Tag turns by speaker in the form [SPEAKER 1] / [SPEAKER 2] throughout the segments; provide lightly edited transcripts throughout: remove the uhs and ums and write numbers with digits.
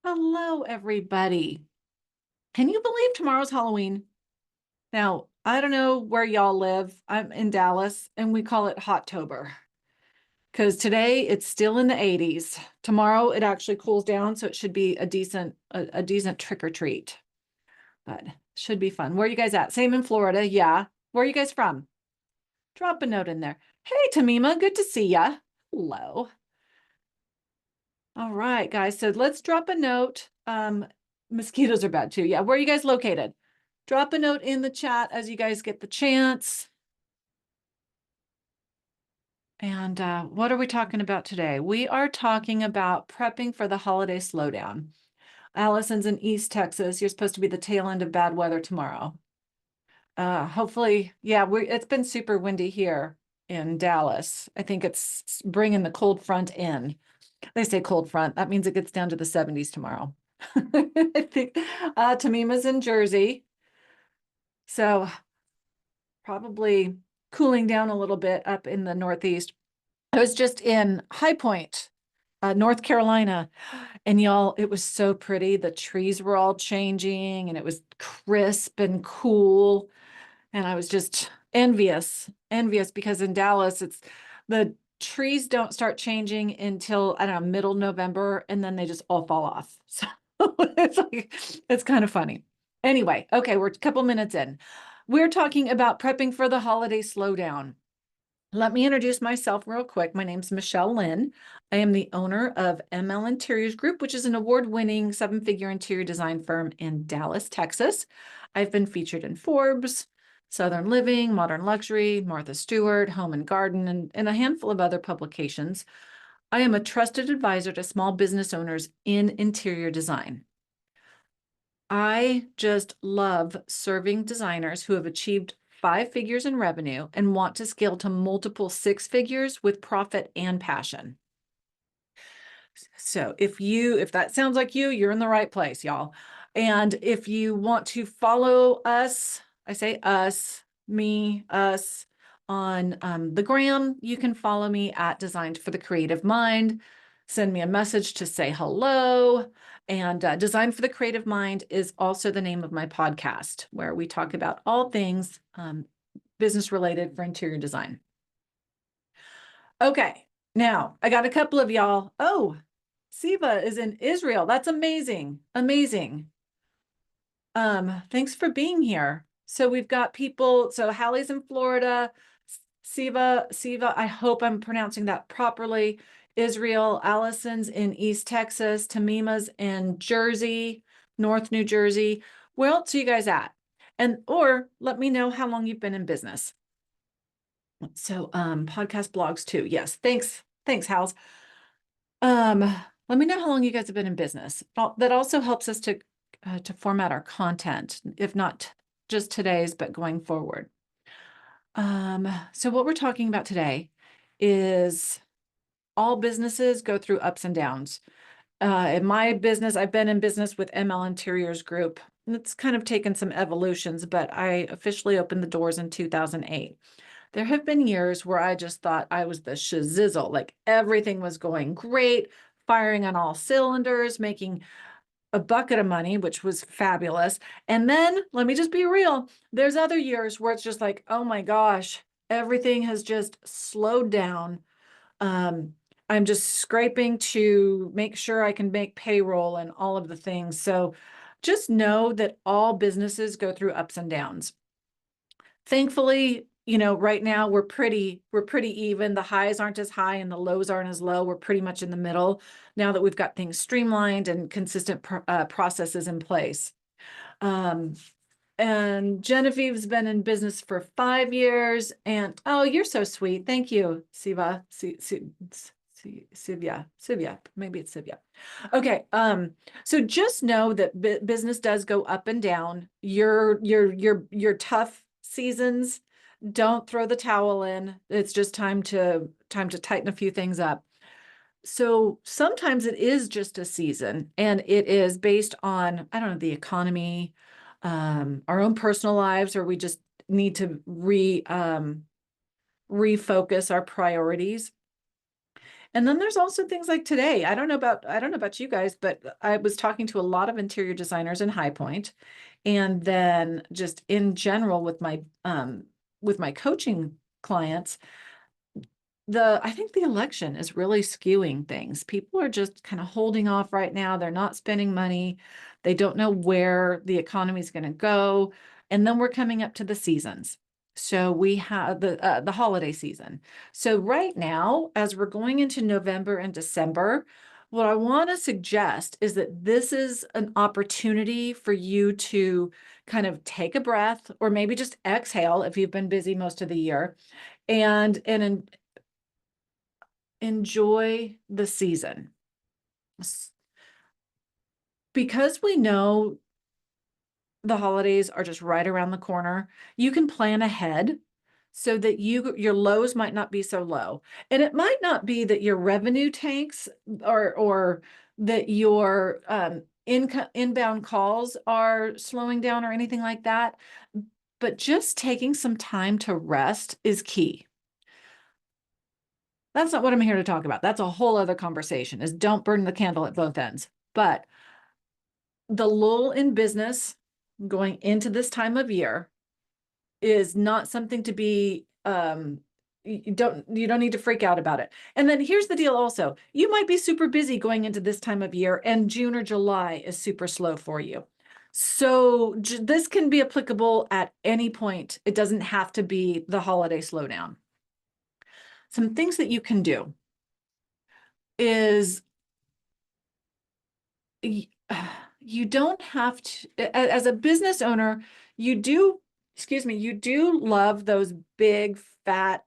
[SPEAKER 1] Hello, everybody. Can you believe tomorrow's Halloween? Now, I don't know where y'all live. I'm in Dallas and we call it Hottober because today it's still in the 80s. Tomorrow it actually cools down, so it should be a decent trick or treat. But should be fun. Where are you guys at? Same in Florida. Yeah. Where are you guys from? Drop a note in there. Hey, Tamima, good to see ya. Hello. All right, guys. So let's drop a note. Mosquitoes are bad too. Yeah. Where are you guys located? Drop a note in the chat as you guys get the chance. And what are we talking about today? We are talking about prepping for the holiday slowdown. Allison's in East Texas. You're supposed to be the tail end of bad weather tomorrow. Hopefully, yeah, it's been super windy here in Dallas. I think it's bringing the cold front in. They say cold front. That means it gets down to the 70s tomorrow. I think Tamima's in Jersey. So probably cooling down a little bit up in the Northeast. I was just in High Point, North Carolina, and y'all, it was so pretty. The trees were all changing and it was crisp and cool. And I was just envious because in Dallas, the trees don't start changing until, I don't know, middle November, and then they just all fall off. So it's kind of funny. Anyway, okay, we're a couple minutes in. We're talking about prepping for the holiday slowdown. Let me introduce myself real quick. My name's Michelle Lynn. I am the owner of ML Interiors Group, which is an award-winning seven-figure interior design firm in Dallas, Texas. I've been featured in Forbes, Southern Living, Modern Luxury, Martha Stewart, Home and Garden, and a handful of other publications. I am a trusted advisor to small business owners in interior design. I just love serving designers who have achieved 5 figures in revenue and want to scale to multiple 6 figures with profit and passion. So if that sounds like you, you're in the right place, y'all. And if you want to follow us, I say us, me, us on the gram, you can follow me at Designed for the Creative Mind. Send me a message to say hello. And Design for the Creative Mind is also the name of my podcast, where we talk about all things business related for interior design. Okay, now I got a couple of y'all. Oh, Siva is in Israel. That's amazing. Amazing. Thanks for being here. So we've got people. So Hallie's in Florida. Siva, I hope I'm pronouncing that properly. Israel, Allison's in East Texas, Tamima's in Jersey, North New Jersey. Where else are you guys at? Or let me know how long you've been in business. So podcast blogs too. Yes. Thanks. Thanks, Hals. Let me know how long you guys have been in business. That also helps us to format our content, if not just today's, but going forward. So what we're talking about today is all businesses go through ups and downs. In my business, I've been in business with ML Interiors Group. It's kind of taken some evolutions, but I officially opened the doors in 2008. There have been years where I just thought I was the shizzle, like everything was going great, firing on all cylinders, making a bucket of money, which was fabulous. And then let me just be real. There's other years where it's just like, oh my gosh, everything has just slowed down. I'm just scraping to make sure I can make payroll and all of the things. So just know that all businesses go through ups and downs. Thankfully, right now we're pretty even. The highs aren't as high and the lows aren't as low. We're pretty much in the middle now that we've got things streamlined and consistent processes in place. And Genevieve's been in business for 5 years. And oh, you're so sweet. Thank you, Siva. Sivya, maybe it's Sivya. Okay. So just know that business does go up and down. Your tough seasons, don't throw the towel in. It's just time to tighten a few things up. So sometimes it is just a season, and it is based on, I don't know, the economy, our own personal lives, or we just need to refocus our priorities. And then there's also things like today. I don't know about you guys, but I was talking to a lot of interior designers in High Point, and then just in general with my coaching clients, I think the election is really skewing things. People are just kind of holding off right now. They're not spending money. They don't know where the economy is going to go. And then we're coming up to the seasons. So we have the holiday season. So right now, as we're going into November and December, what I want to suggest is that this is an opportunity for you to kind of take a breath, or maybe just exhale if you've been busy most of the year, and enjoy the season. Because we know the holidays are just right around the corner, you can plan ahead so that your lows might not be so low. And it might not be that your revenue tanks, or that your inbound calls are slowing down or anything like that, but just taking some time to rest is key. That's not what I'm here to talk about. That's a whole other conversation, is don't burn the candle at both ends. But the lull in business going into this time of year is not something to be, you don't need to freak out about it. And then here's the deal also. You might be super busy going into this time of year, and June or July is super slow for you. So this can be applicable at any point. It doesn't have to be the holiday slowdown. Some things that you can do is you don't have to, as a business owner, you do, you do love those big, fat,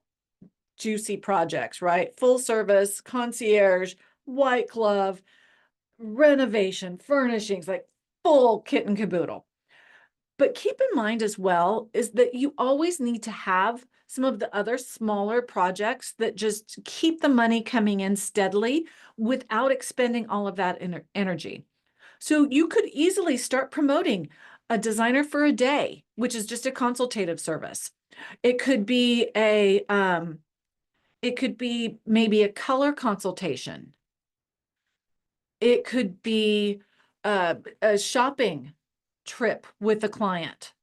[SPEAKER 1] juicy projects, right? Full service, concierge, white glove, renovation, furnishings, like full kit and caboodle. But keep in mind as well is that you always need to have some of the other smaller projects that just keep the money coming in steadily without expending all of that energy. So you could easily start promoting a designer for a day, which is just a consultative service. It could be maybe a color consultation. It could be a shopping trip with a client,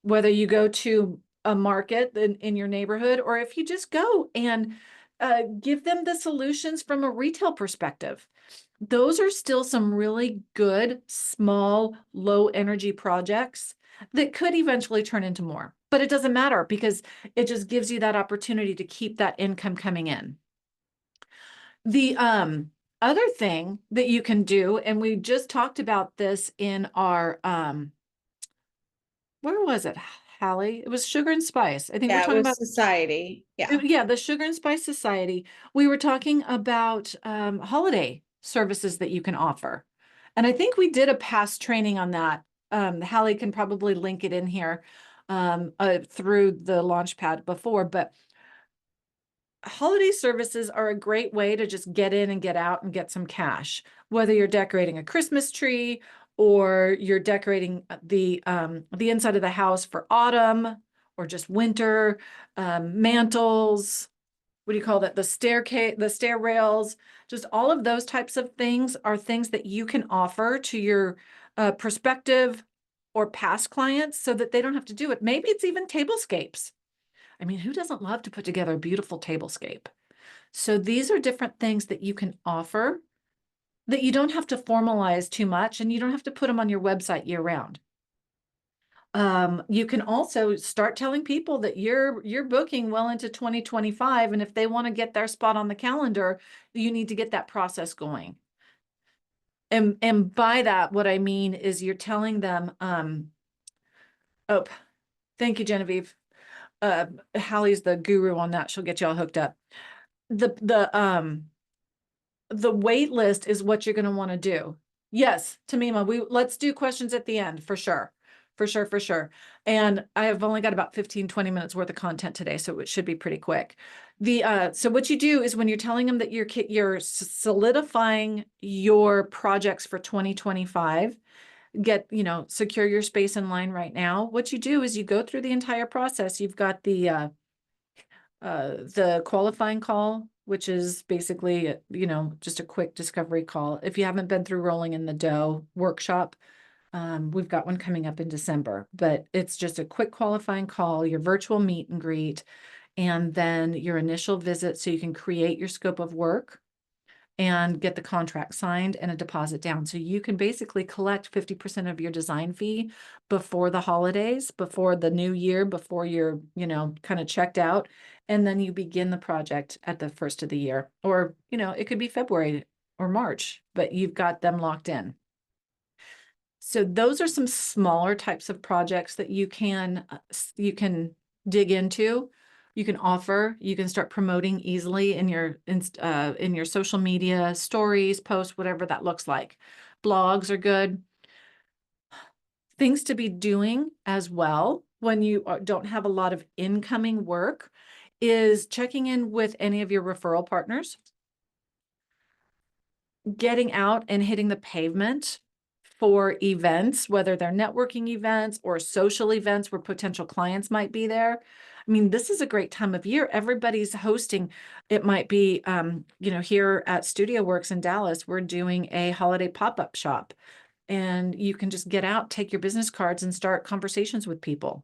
[SPEAKER 1] whether you go to a market in your neighborhood, or if you just go and give them the solutions from a retail perspective. Those are still some really good, small, low energy projects that could eventually turn into more. But it doesn't matter, because it just gives you that opportunity to keep that income coming in. The other thing that you can do, and we just talked about this in our where was it, Hallie? It was Sugar and Spice. I think we're
[SPEAKER 2] Yeah,
[SPEAKER 1] talking
[SPEAKER 2] with
[SPEAKER 1] about
[SPEAKER 2] society. Yeah.
[SPEAKER 1] yeah, the Sugar and Spice Society. We were talking about holiday services that you can offer. And I think we did a past training on that. Hallie can probably link it in here through the Launchpad before, but holiday services are a great way to just get in and get out and get some cash, whether you're decorating a Christmas tree, or you're decorating the inside of the house for autumn, or just winter, mantles, what do you call that? The staircase, the stair rails, just all of those types of things are things that you can offer to your prospective or past clients so that they don't have to do it. Maybe it's even tablescapes. I mean, who doesn't love to put together a beautiful tablescape? So these are different things that you can offer that you don't have to formalize too much, and you don't have to put them on your website year round. You can also start telling people that you're booking well into 2025, and if they want to get their spot on the calendar, you need to get that process going. And by that, what I mean is you're telling them, oh, thank you, Genevieve. Hallie's the guru on that. She'll get you all hooked up. The wait list is what you're going to want to do. Yes, Tamima, let's do questions at the end for sure. For sure, for sure. And I have only got about 15, 20 minutes worth of content today, so it should be pretty quick. So what you do is when you're telling them that you're solidifying your projects for 2025, secure your space in line right now. What you do is you go through the entire process. You've got the qualifying call, which is basically, just a quick discovery call. If you haven't been through Rolling in the Dough workshop, we've got one coming up in December, but it's just a quick qualifying call, your virtual meet and greet, and then your initial visit so you can create your scope of work and get the contract signed and a deposit down. So you can basically collect 50% of your design fee before the holidays, before the new year, before you're, kind of checked out. And then you begin the project at the first of the year, or, it could be February or March, but you've got them locked in. So those are some smaller types of projects that you can dig into. You can offer, you can start promoting easily in your social media stories, posts, whatever that looks like. Blogs are good. Things to be doing as well when you don't have a lot of incoming work is checking in with any of your referral partners, getting out and hitting the pavement for events, whether they're networking events or social events where potential clients might be there. I mean, this is a great time of year. Everybody's hosting. It might be, here at Studio Works in Dallas, we're doing a holiday pop-up shop, and you can just get out, take your business cards and start conversations with people.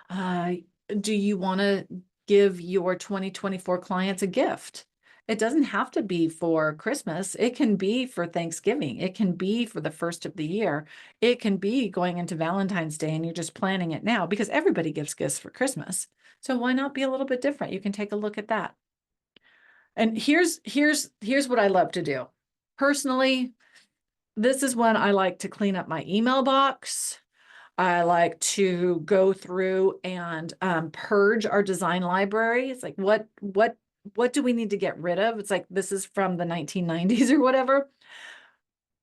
[SPEAKER 1] Do you want to give your 2024 clients a gift? It doesn't have to be for Christmas. It can be for Thanksgiving. It can be for the first of the year. It can be going into Valentine's Day and you're just planning it now because everybody gives gifts for Christmas. So why not be a little bit different? You can take a look at that. And here's what I love to do. Personally, this is when I like to clean up my email box. I like to go through and purge our design library. It's like, what do we need to get rid of? It's like, this is from the 1990s or whatever.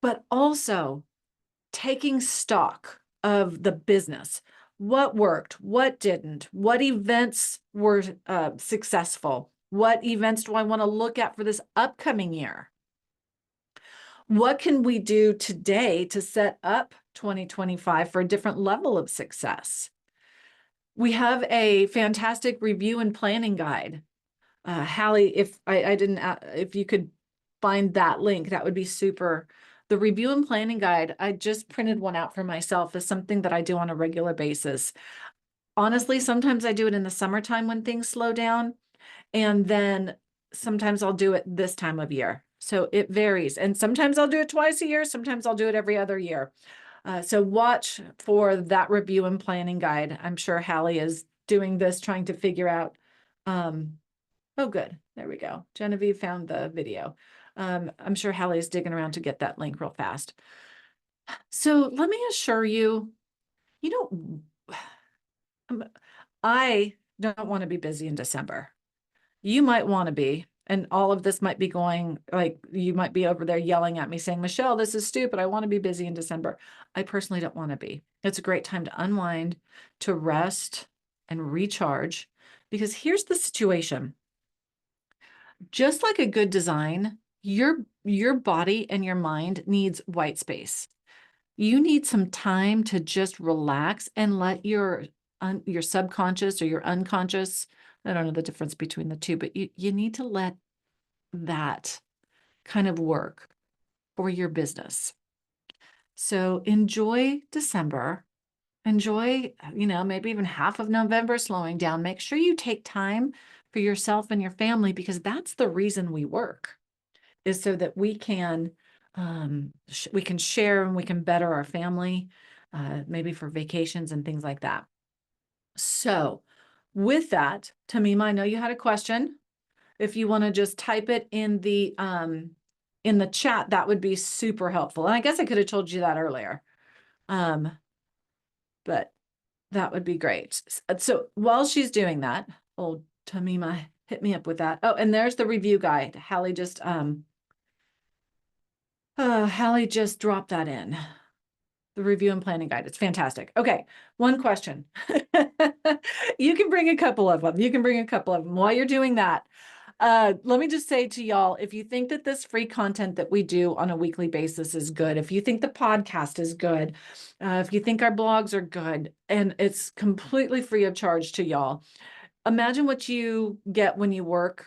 [SPEAKER 1] But also taking stock of the business. What worked? What didn't? What events were successful? What events do I want to look at for this upcoming year? What can we do today to set up 2025 for a different level of success? We have a fantastic review and planning guide. Hallie, if if you could find that link, that would be super. The review and planning guide, I just printed one out for myself as something that I do on a regular basis. Honestly, sometimes I do it in the summertime when things slow down, and then sometimes I'll do it this time of year. So it varies. And sometimes I'll do it twice a year. Sometimes I'll do it every other year. So watch for that review and planning guide. I'm sure Hallie is doing this, trying to figure out. Oh, good. There we go. Genevieve found the video. I'm sure Hallie is digging around to get that link real fast. So let me assure you, I don't want to be busy in December. You might want to be, and all of this might be going, like, you might be over there yelling at me saying, Michelle, this is stupid. I want to be busy in December. I personally don't want to be. It's a great time to unwind, to rest and recharge, because here's the situation. Just like a good design, your body and your mind needs white space. You need some time to just relax and let your subconscious or your unconscious, I don't know the difference between the two, but you need to let that kind of work for your business. So enjoy December. Enjoy, maybe even half of November slowing down. Make sure you take time for yourself and your family, because that's the reason we work, is so that we can share and we can better our family, maybe for vacations and things like that. So with that, Tamima, I know you had a question. If you want to just type it in the chat, that would be super helpful. And I guess I could have told you that earlier. But that would be great. So while she's doing that, oh, Tamima, hit me up with that. Oh, and there's the review guide. Hallie just dropped that in. The review and planning guide. It's fantastic. Okay, one question. You can bring a couple of them. You can bring a couple of them. While you're doing that, let me just say to y'all, if you think that this free content that we do on a weekly basis is good, if you think the podcast is good, if you think our blogs are good, and it's completely free of charge to y'all, imagine what you get when you work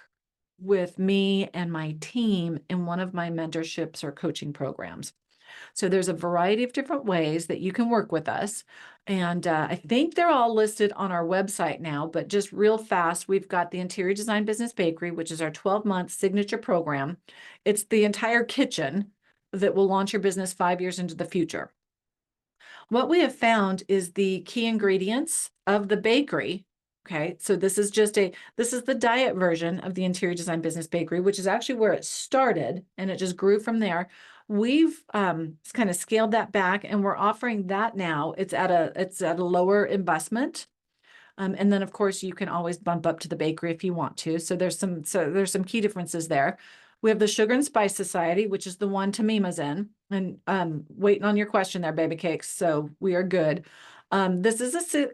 [SPEAKER 1] with me and my team in one of my mentorships or coaching programs. So there's a variety of different ways that you can work with us. And I think they're all listed on our website now, but just real fast, we've got the Interior Design Business Bakery, which is our 12-month signature program. It's the entire kitchen that will launch your business 5 years into the future. What we have found is the key ingredients of the bakery. Okay, so this is the diet version of the Interior Design Business Bakery, which is actually where it started, and it just grew from there. We've kind of scaled that back, and we're offering that now. It's at a lower investment. And then of course you can always bump up to the bakery if you want to. So there's some key differences there. We have the Sugar and Spice Society, which is the one Tamima's in, and waiting on your question there, baby cakes. So we are good. This is a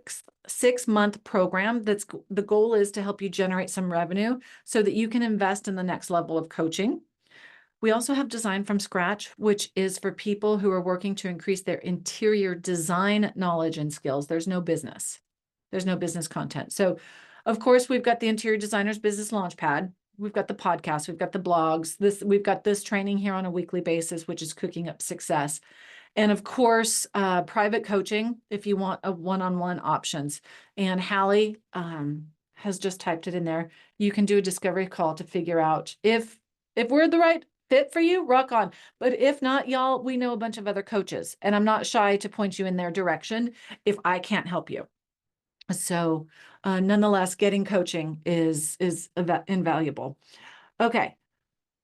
[SPEAKER 1] six-month program. The goal is to help you generate some revenue so that you can invest in the next level of coaching. We also have Design from Scratch, which is for people who are working to increase their interior design knowledge and skills. There's no business. There's no business content. So, of course, we've got the Interior Designers Business Launchpad. We've got the podcast. We've got the blogs. We've got this training here on a weekly basis, which is Cooking Up Success. And of course, private coaching if you want a one-on-one options. And Hallie has just typed it in there. You can do a discovery call to figure out if we're the right fit for you, rock on. But if not, y'all, we know a bunch of other coaches, and I'm not shy to point you in their direction if I can't help you. So nonetheless, getting coaching is invaluable. Okay.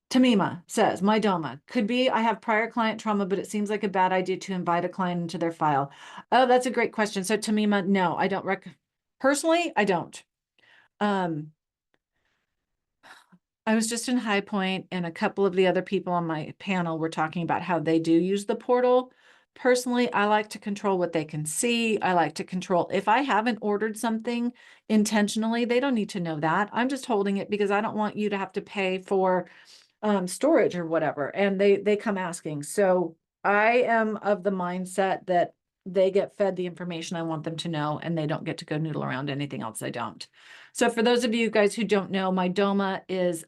[SPEAKER 1] Tamima says, my DOMA could be, I have prior client trauma, but it seems like a bad idea to invite a client into their file. Oh, that's a great question. So Tamima, no, I don't personally, I don't. I was just in High Point, and a couple of the other people on my panel were talking about how they do use the portal. Personally, I like to control what they can see. I like to control, if I haven't ordered something intentionally, they don't need to know that. I'm just holding it because I don't want you to have to pay for storage or whatever. And they come asking. So I am of the mindset that they get fed the information I want them to know, and they don't get to go noodle around anything else I don't. So for those of you guys who don't know, my DOMA is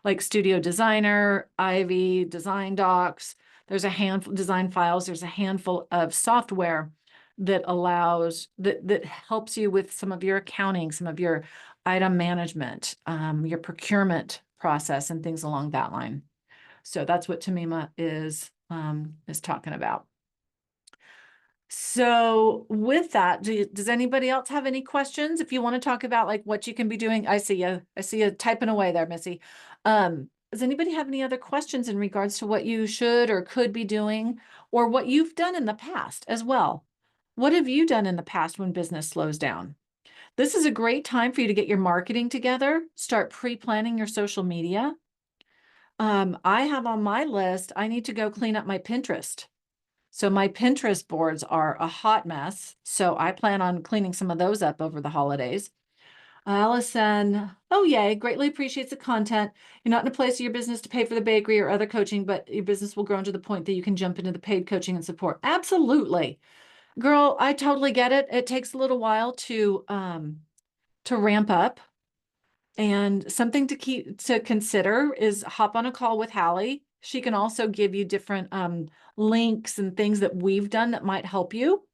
[SPEAKER 1] like Studio Designer, Ivy, Design Docs. There's a handful design files. There's a handful of software that allows that helps you with some of your accounting, some of your item management, your procurement process, and things along that line. So that's what Tamima is talking about. So with that, does anybody else have any questions? If you want to talk about like what you can be doing, I see you typing away there, Missy. Does anybody have any other questions in regards to what you should or could be doing, or what you've done in the past as well? What have you done in the past when business slows down? This is a great time for you to get your marketing together, start pre-planning your social media. I have on my list, I need to go clean up my Pinterest. So my Pinterest boards are a hot mess. So I plan on cleaning some of those up over the holidays. Allison, oh yay, greatly appreciates the content. You're not in a place of your business to pay for the bakery or other coaching, but your business will grow to the point that you can jump into the paid coaching and support. Absolutely. Girl, I totally get it. It takes a little while to ramp up. And something to consider is hop on a call with Hallie. She can also give you different links and things that we've done that might help you.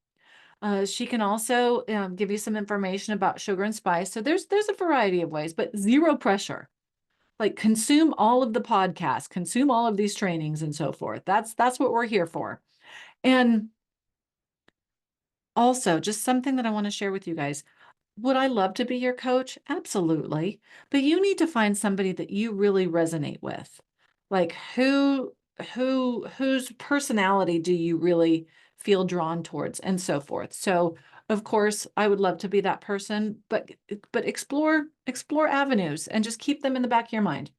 [SPEAKER 1] She can also give you some information about Sugar and Spice. So there's a variety of ways, but zero pressure. Like consume all of the podcasts, consume all of these trainings and so forth. That's what we're here for. And also, just something that I want to share with you guys. Would I love to be your coach? Absolutely. But you need to find somebody that you really resonate with. Like whose personality do you really feel drawn towards, and so forth. So of course, I would love to be that person, but explore avenues and just keep them in the back of your mind.